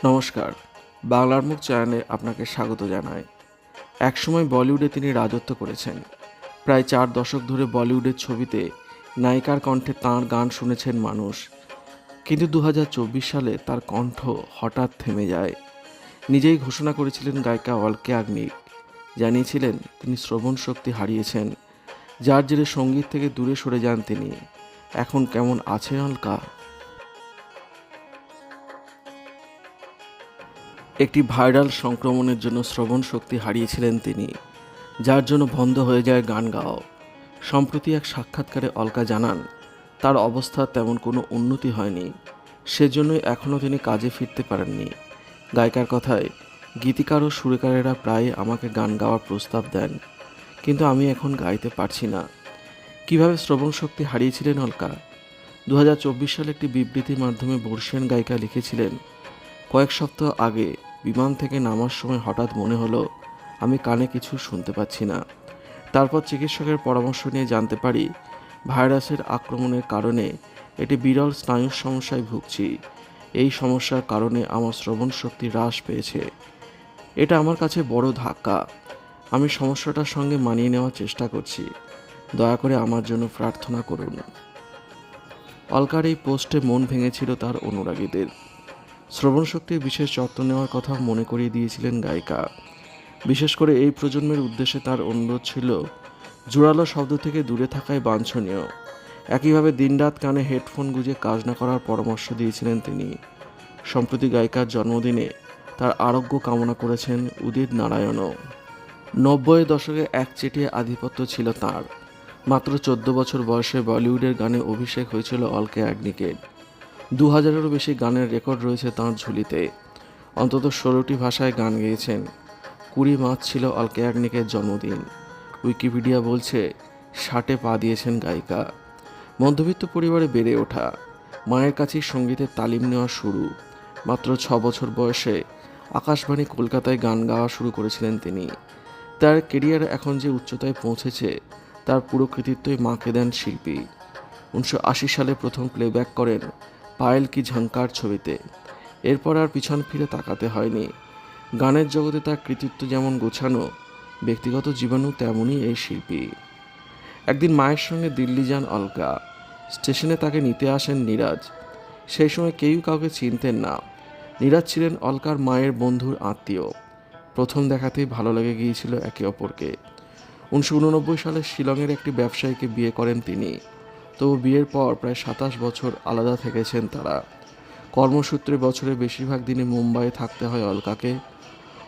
নমস্কার, বাংলার মুখ চ্যানেলে আপনাকে স্বাগত জানাই। একসময় বলিউডে তিনি রাজত্ব করেছেন। প্রায় 4 দশক ধরে বলিউডের ছবিতে নায়িকার কণ্ঠে তাঁর গান শুনেছেন মানুষ। কিন্তু 2024 সালে তার কণ্ঠ হঠাৎ থেমে যায়। নিজেই ঘোষণা করেছিলেন গায়িকা অলকা ইয়াগনিক। জানিয়েছিলেন তিনি শ্রবণ শক্তি হারিয়েছেন, যার জেরে সঙ্গীত থেকে দূরে সরে যান তিনি। এখন কেমন আছেন অলকা? একটি ভাইরাল সংক্রমণের জন্য শ্রবণ শক্তি হারিয়েছিলেন তিনি, যার জন্য বন্ধ হয়ে যায় গান গাওয়া। সম্প্রতি এক সাক্ষাৎকারে অলকা জানান তার অবস্থা তেমন কোনো উন্নতি হয়নি, সেজন্যই এখনও তিনি কাজে ফিরতে পারেননি। গায়িকার কথায়, গীতিকার ও সুরকারেরা প্রায় আমাকে গান গাওয়ার প্রস্তাব দেন, কিন্তু আমি এখন গাইতে পারছি না। কিভাবে শ্রবণ শক্তি হারিয়েছিলেন অলকা? 2024 সালে একটি বিবৃতির মাধ্যমে বর্ষিয়ান গায়িকা লিখেছিলেন, কয়েক সপ্তাহ আগে বিমান থেকে নামার সময় হঠাৎ মনে হলো আমি কানে কিছু শুনতে পাচ্ছি না। তারপর চিকিৎসকের পরামর্শ নিয়ে জানতে পারি ভাইরাসের আক্রমণের কারণে এটি বিরল স্নায়ুর সমস্যায় ভুগছি। এই সমস্যার কারণে আমার শ্রবণ শক্তি হ্রাস পেয়েছে। এটা আমার কাছে বড় ধাক্কা। আমি সমস্যাটার সঙ্গে মানিয়ে নেওয়ার চেষ্টা করছি। দয়া করে আমার জন্য প্রার্থনা করুন। অলকার এই পোস্টে মন ভেঙেছিল তার অনুরাগীদের। শ্রবণ শক্তির বিশেষ যত্ন নেওয়ার কথা মনে করিয়ে দিয়েছিলেন গায়িকা। বিশেষ করে এই প্রজন্মের উদ্দেশ্যে তার অনুরোধ ছিল জোরালো শব্দ থেকে দূরে থাকাই বাঞ্ছনীয়। একইভাবে দিনরাত কানে হেডফোন গুঁজে কাজ না করার পরামর্শ দিয়েছিলেন তিনি। সম্প্রতি গায়িকার জন্মদিনে তার আরোগ্য কামনা করেছেন উদিত নারায়ণও। 90-এর দশকে একচেটিয়া আধিপত্য ছিল তাঁর। মাত্র 14 বছর বয়সে বলিউডের গানে অভিষেক হয়েছিল অলকা ইয়াগনিকের। 2000-এরও বেশি গানের রেকর্ড রয়েছে তাঁর ঝুলিতে। অন্তত 16টি ভাষায় গান গেয়েছেন। 20 মার্চ ছিল অলকা ইয়াগনিকের জন্মদিন। উইকিপিডিয়া বলছে 60-এ পা দিয়েছেন গায়িকা। মধ্যবিত্ত পরিবারে বেড়ে ওঠা, মায়ের কাছেই সঙ্গীতের তালিম নেওয়া শুরু। মাত্র 6 বছর বয়সে আকাশবাণী কলকাতায় গান গাওয়া শুরু করেছিলেন তিনি। তার কেরিয়ার এখন যে উচ্চতায় পৌঁছেছে তার পুরো কৃতিত্বই মাকে দেন শিল্পী। 1980 সালে প্রথম প্লেব্যাক করেন পায়েল কি ঝঙ্কার ছবিতে। এরপর আর পিছন ফিরে তাকাতে হয়নি। গানের জগতে তার কৃতিত্ব যেমন গোছানো, ব্যক্তিগত জীবনেও তেমনই এই শিল্পী। একদিন মায়ের সঙ্গে দিল্লি যান অলকা। স্টেশনে তাকে নিতে আসেন নীরাজ। সেই সময় কেউই কাউকে চিনতেন না। নীরাজ ছিলেন অলকার মায়ের বন্ধুর আত্মীয়। প্রথম দেখাতেই ভালো লেগে গিয়েছিল একে অপরকে। 1989 সালে শিলংয়ের একটি ব্যবসায়ীকে বিয়ে করেন তিনি। তবু বিয়ের পর প্রায় 27 বছর আলাদা থেকেছেন তারা। কর্মসূত্রে বছরের বেশিরভাগ দিনে মুম্বাইয়ে থাকতে হয় অলকাকে।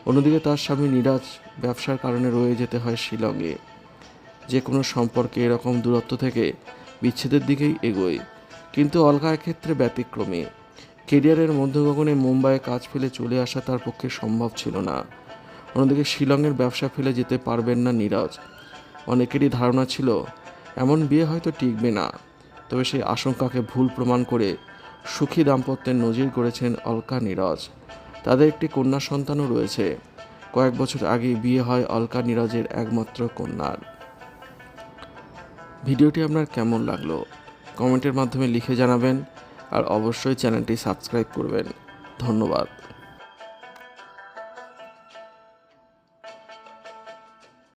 অন্যদিকে তার স্বামী নীরাজ ব্যবসার কারণে রয়ে যেতে হয় শিলংয়ে। যে কোনো সম্পর্কে এরকম দূরত্ব থেকে বিচ্ছেদের দিকেই এগোয়, কিন্তু অলকার ক্ষেত্রে ব্যতিক্রমী। কেরিয়ারের মধ্যগগনে মুম্বাইয়ে কাজ ফেলে চলে আসা তার পক্ষে সম্ভব ছিল না। অন্যদিকে শিলংয়ের ব্যবসা ফেলে যেতে পারবেন না নীরাজ। অনেকেরই ধারণা ছিল এমন বিয়ে হয়তো টিকবে না, তবে সেই আশঙ্কাকে ভুল প্রমাণ করে সুখী দাম্পত্যের নজির গড়েছেন অলকা নীরজ। তাদের একটি কন্যা সন্তানও রয়েছে। কয়েক বছর আগেই বিয়ে হয় অলকা নীরজের একমাত্র কন্যার। ভিডিওটি আপনার কেমন লাগলো কমেন্টের মাধ্যমে লিখে জানাবেন, আর অবশ্যই চ্যানেলটি সাবস্ক্রাইব করবেন। ধন্যবাদ।